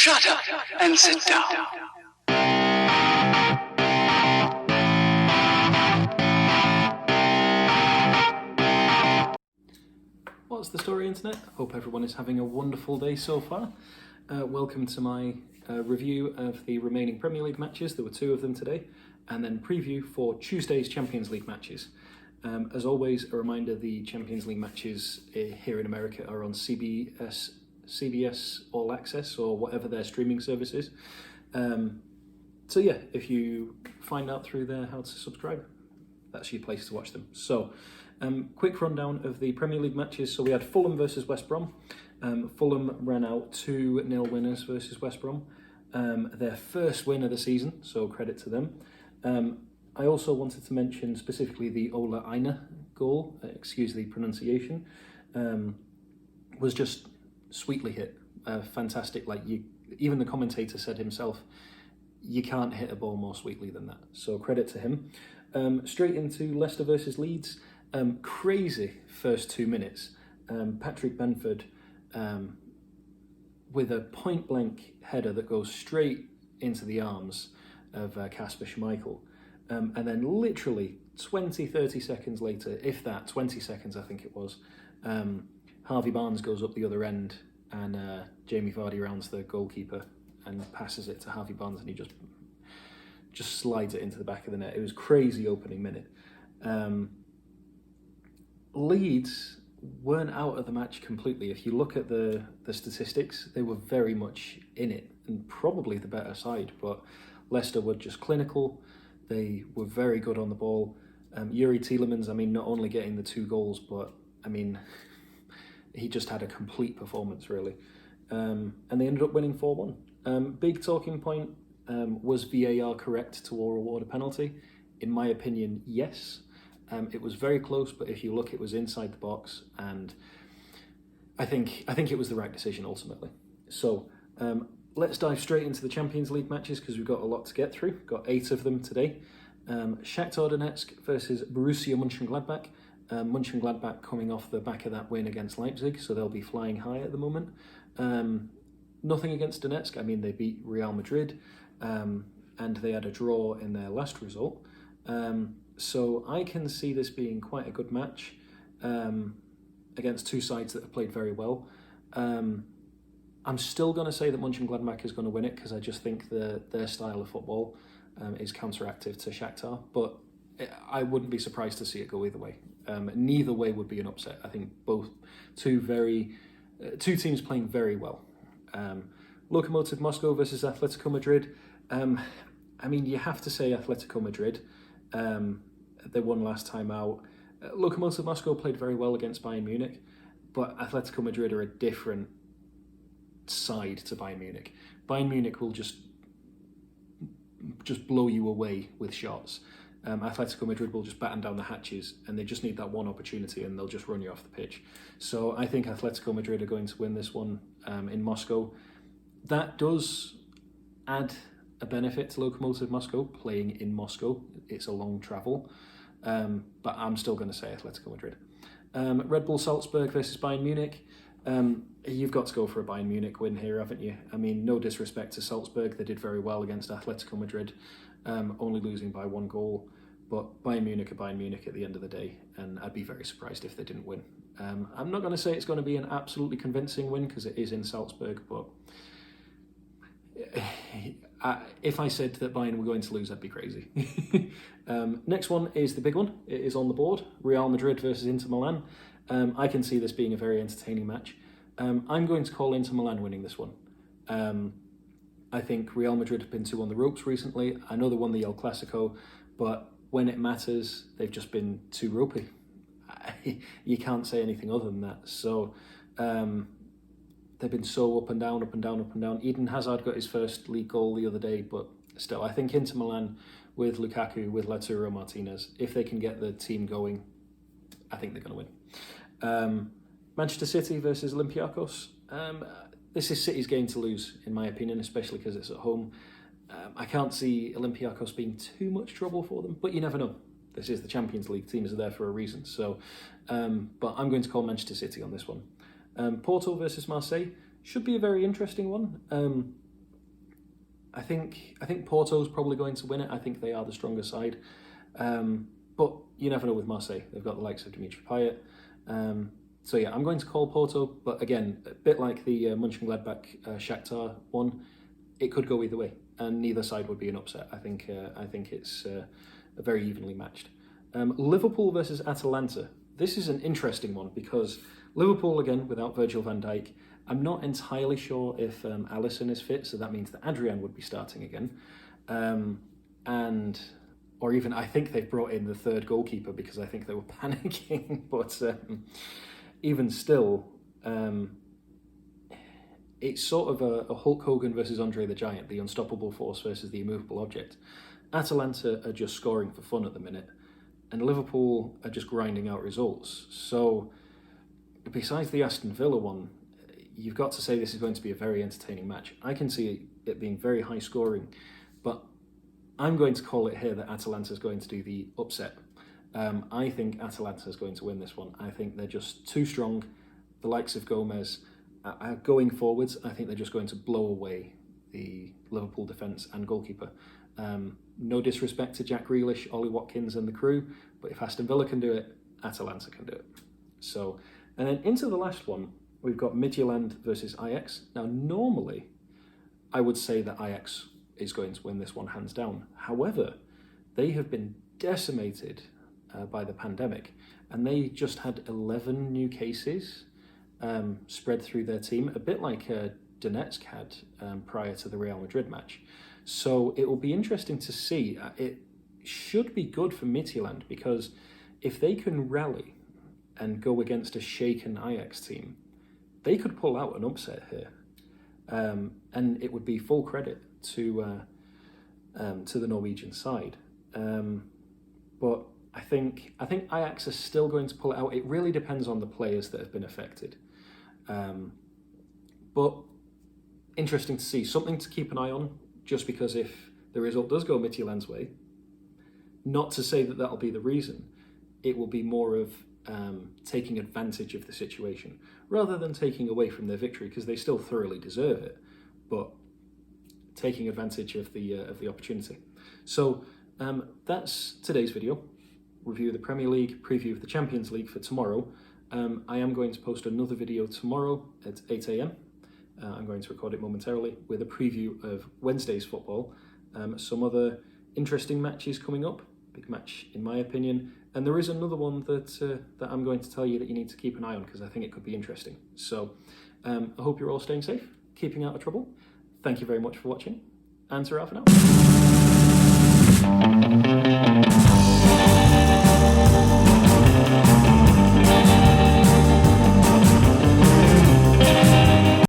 Shut up and sit down. What's the story, Internet? Hope everyone is having a wonderful day so far. Welcome to my review of the remaining Premier League matches. There were 2 of them today, and then preview for Tuesday's Champions League matches. As always, a reminder, the Champions League matches here in America are on CBS All Access or whatever their streaming service is. So yeah, if you find out through there how to subscribe, that's your place to watch them. So, quick rundown of the Premier League matches. So we had Fulham versus West Brom. Fulham ran out 2-0 winners versus West Brom. Their first win of the season, so credit to them. I also wanted to mention specifically the Ola Aina goal, excuse the pronunciation, was just sweetly hit. Fantastic. Even the commentator said himself, you can't hit a ball more sweetly than that. So credit to him. Straight into Leicester versus Leeds. Crazy first 2 minutes. Patrick Benford with a point-blank header that goes straight into the arms of Kasper Schmeichel. And then literally 20-30 seconds later, if that, 20 seconds I think it was, Harvey Barnes goes up the other end and Jamie Vardy rounds the goalkeeper and passes it to Harvey Barnes, and he just slides it into the back of the net. It was crazy opening minute. Leeds weren't out of the match completely. If you look at the statistics, they were very much in it and probably the better side, but Leicester were just clinical. They were very good on the ball. Yuri Tielemans, not only getting the 2 goals, but he just had a complete performance really. And they ended up winning 4-1. Big talking point, was VAR correct to award a penalty? In my opinion, yes. It was very close, but if you look, it was inside the box, and I think it was the right decision ultimately. So let's dive straight into the Champions League matches because we've got a lot to get through. Got 8 of them today. Shakhtar Donetsk versus Borussia Mönchengladbach. Mönchengladbach coming off the back of that win against Leipzig, so they'll be flying high at the moment. Nothing against Donetsk. They beat Real Madrid, and they had a draw in their last result. So I can see this being quite a good match against 2 sides that have played very well. I'm still going to say that Mönchengladbach is going to win it because I just think their style of football is counteractive to Shakhtar, but I wouldn't be surprised to see it go either way. Neither way would be an upset. I think both two teams playing very well. Lokomotiv Moscow versus Atletico Madrid. You have to say Atletico Madrid. They won last time out. Lokomotiv Moscow played very well against Bayern Munich, but Atletico Madrid are a different side to Bayern Munich. Bayern Munich will just blow you away with shots. Atletico Madrid will just batten down the hatches, and they just need that one opportunity and they'll just run you off the pitch. So I think Atletico Madrid are going to win this one in Moscow. That does add a benefit to Lokomotiv Moscow playing in Moscow. It's a long travel, but I'm still going to say Atletico Madrid. Red Bull Salzburg versus Bayern Munich. You've got to go for a Bayern Munich win here, haven't you? No disrespect to Salzburg, they did very well against Atletico Madrid, only losing by 1 goal, but Bayern Munich are Bayern Munich at the end of the day, and I'd be very surprised if they didn't win. I'm not going to say it's going to be an absolutely convincing win because it is in Salzburg, but if I said that Bayern were going to lose, I'd be crazy. Next one is the big one. It is on the board. Real Madrid versus Inter Milan. I can see this being a very entertaining match. I'm going to call Inter Milan winning this one. I think Real Madrid have been too on the ropes recently. I know they won the El Clasico, but when it matters, they've just been too ropey. You can't say anything other than that. So they've been so up and down, up and down, up and down. Eden Hazard got his first league goal the other day, but still, I think Inter Milan with Lukaku, with Lautaro Martinez, if they can get the team going, I think they're going to win. Manchester City versus Olympiacos. This is City's game to lose, in my opinion, especially because it's at home. I can't see Olympiacos being too much trouble for them, but you never know. This is the Champions League. Teams are there for a reason. So, but I'm going to call Manchester City on this one. Porto versus Marseille should be a very interesting one. I think Porto's probably going to win it. I think they are the stronger side. But you never know with Marseille. They've got the likes of Dimitri Payet. So yeah, I'm going to call Porto. But again, a bit like the Mönchengladbach Shakhtar one, it could go either way, and neither side would be an upset. I think it's very evenly matched. Liverpool versus Atalanta. This is an interesting one because Liverpool, again, without Virgil van Dijk. I'm not entirely sure if Alisson is fit, so that means that Adrian would be starting again. Or even, I think they've brought in the third goalkeeper because I think they were panicking. But even still, it's sort of a Hulk Hogan versus Andre the Giant, the unstoppable force versus the immovable object. Atalanta are just scoring for fun at the minute, and Liverpool are just grinding out results. So besides the Aston Villa one, you've got to say this is going to be a very entertaining match. I can see it being very high scoring, but I'm going to call it here that Atalanta is going to do the upset. I think Atalanta is going to win this one. I think they're just too strong. The likes of Gomez, going forwards, I think they're just going to blow away the Liverpool defence and goalkeeper. No disrespect to Jack Grealish, Ollie Watkins and the crew, but if Aston Villa can do it, Atalanta can do it. So, and then into the last one, we've got Midtjylland versus Ajax. Now, normally, I would say that Ajax is going to win this one hands down. However, they have been decimated by the pandemic, and they just had 11 new cases spread through their team, a bit like Donetsk had prior to the Real Madrid match. So it will be interesting to see. It should be good for Midtjylland because if they can rally and go against a shaken Ajax team, they could pull out an upset here, and it would be full credit to the Norwegian side. But I think Ajax are still going to pull it out. It really depends on the players that have been affected. But interesting to see, something to keep an eye on. Just because if the result does go Midtjylland's way, not to say that that'll be the reason, it will be more of taking advantage of the situation rather than taking away from their victory, because they still thoroughly deserve it, but taking advantage of the opportunity. So that's today's video. Review of the Premier League, preview of the Champions League for tomorrow. I am going to post another video tomorrow at 8 a.m. I'm going to record it momentarily with a preview of Wednesday's football. Some other interesting matches coming up, big match in my opinion, and there is another one that I'm going to tell you that you need to keep an eye on because I think it could be interesting. So I hope you're all staying safe, keeping out of trouble. Thank you very much for watching, and ta-ra for now.